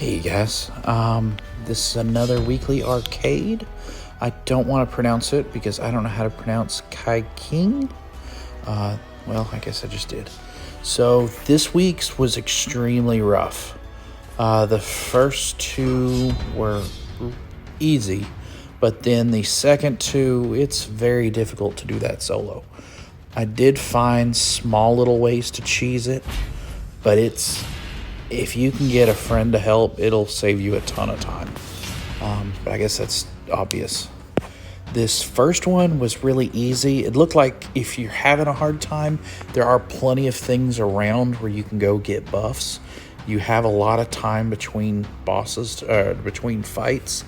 Hey guys, this is another weekly arcade. I don't want to pronounce it because I don't know how to pronounce Cai Qing. Well, I guess I just did. So this week's was extremely rough. The first two were easy, but then the second two, it's very difficult to do that solo. I did find small little ways to cheese it, but if you can get a friend to help, it'll save you a ton of time. But I guess that's obvious. This first one was really easy. It looked like if you're having a hard time, there are plenty of things around where you can go get buffs. You have a lot of time between between fights.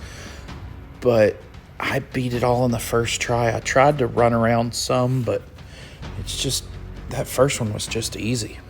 But I beat it all in the first try. I tried to run around some, but that first one was just easy.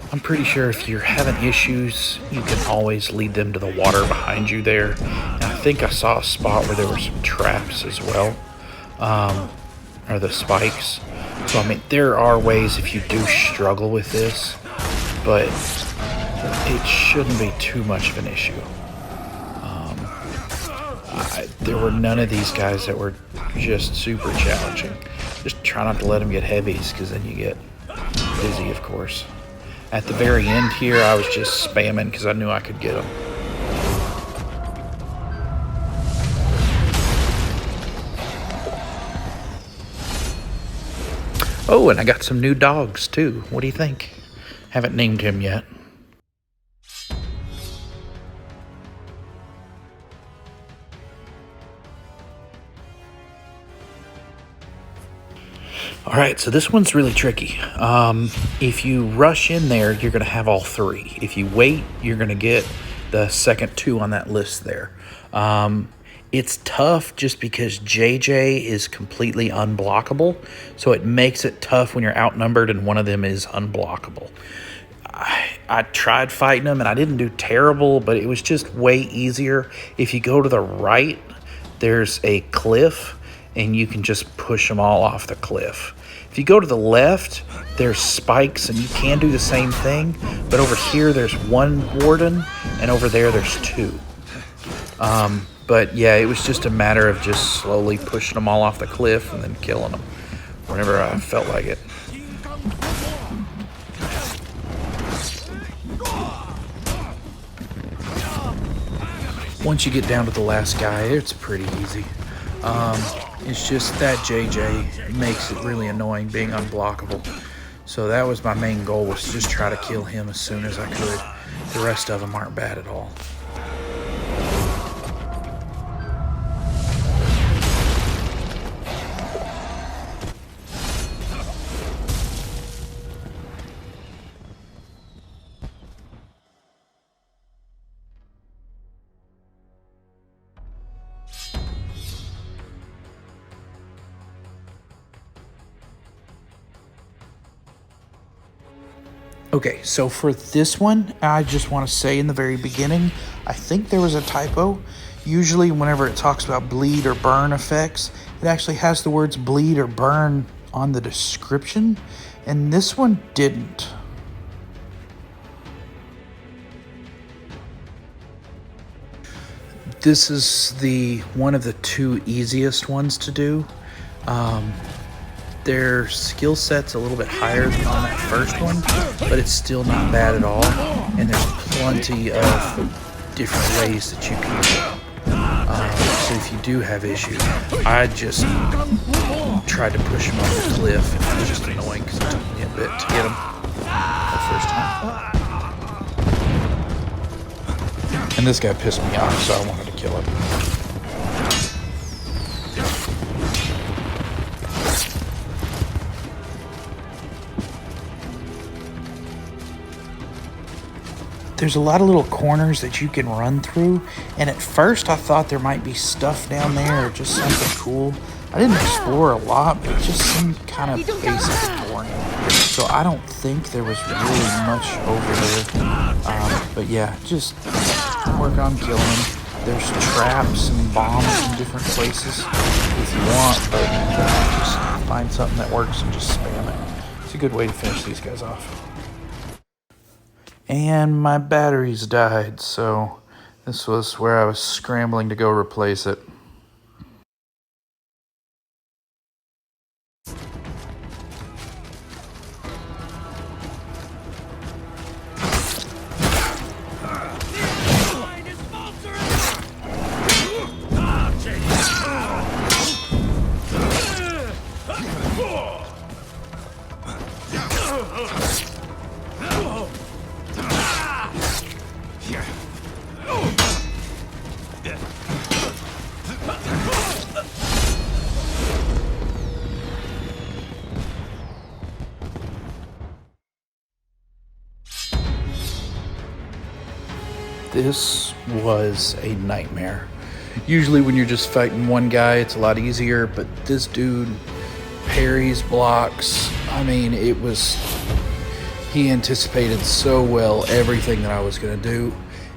I'm pretty sure if you're having issues, you can always lead them to the water behind you there. And I think I saw a spot where there were some traps as well, or the spikes. So, I mean, there are ways if you do struggle with this, but it shouldn't be too much of an issue. There were none of these guys that were just super challenging. Just try not to let them get heavies, because then you get dizzy, of course. At the very end here, I was just spamming because I knew I could get them. Oh, and I got some new dogs too. What do you think? Haven't named him yet. All right, so this one's really tricky. If you rush in there, you're going to have all three. If you wait, you're going to get the second two on that list there. It's tough just because JJ is completely unblockable, so it makes it tough when you're outnumbered and one of them is unblockable. I tried fighting him, and I didn't do terrible, but it was just way easier. If you go to the right, there's a cliff, and you can just push them all off the cliff. If you go to the left, there's spikes, and you can do the same thing, but over here there's one warden, and over there's two. But yeah, it was just a matter of just slowly pushing them all off the cliff and then killing them whenever I felt like it. Once you get down to the last guy, it's pretty easy. It's just that JJ makes it really annoying being unblockable. So that was my main goal, was to just try to kill him as soon as I could. The rest of them aren't bad at all. Okay, so for this one, I just want to say in the very beginning, I think there was a typo. Usually whenever it talks about bleed or burn effects, it actually has the words bleed or burn on the description, and this one didn't. This is one of the two easiest ones to do. Their skill set's a little bit higher than on that first one, but it's still not bad at all. And there's plenty of different ways that you can go. So if you do have issues, I just tried to push him off the cliff, and it was just annoying because it took me a bit to get him the first time. And this guy pissed me off, so I wanted to kill him. There's a lot of little corners that you can run through, and at first I thought there might be stuff down there or just something cool. I didn't explore a lot, but it just seemed kind of basic and boring. So I don't think there was really much over there. But yeah, just work on killing them. There's traps and bombs in different places if you want, but just find something that works and just spam it. It's a good way to finish these guys off. And my batteries died, so this was where I was scrambling to go replace it. This was a nightmare. Usually when you're just fighting one guy, it's a lot easier, but this dude parries, blocks. I mean, he anticipated so well everything that I was going to do,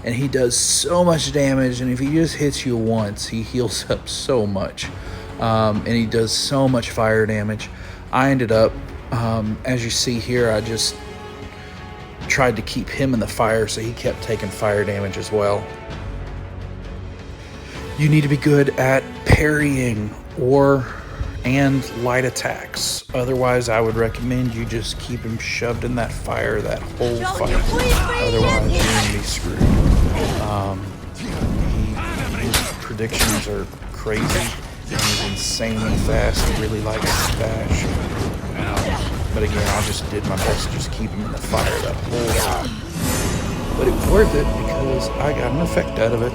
and he does so much damage, and if he just hits you once, he heals up so much, and he does so much fire damage. I ended up, as you see here, I just tried to keep him in the fire, so he kept taking fire damage as well. You need to be good at parrying and light attacks. Otherwise, I would recommend you just keep him shoved in that fire that whole fight. Otherwise, you're gonna be screwed. His predictions are crazy, and he's insanely fast. He really likes to dash. But again, I just did my best to just keep him in the fire that whole time. But it was worth it because I got an effect out of it.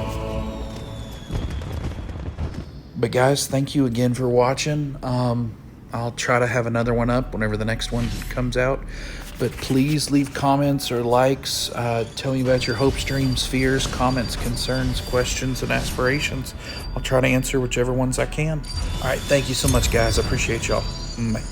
But guys, thank you again for watching. I'll try to have another one up whenever the next one comes out. But please leave comments or likes. Tell me about your hopes, dreams, fears, comments, concerns, questions, and aspirations. I'll try to answer whichever ones I can. All right, thank you so much, guys. I appreciate y'all. Bye.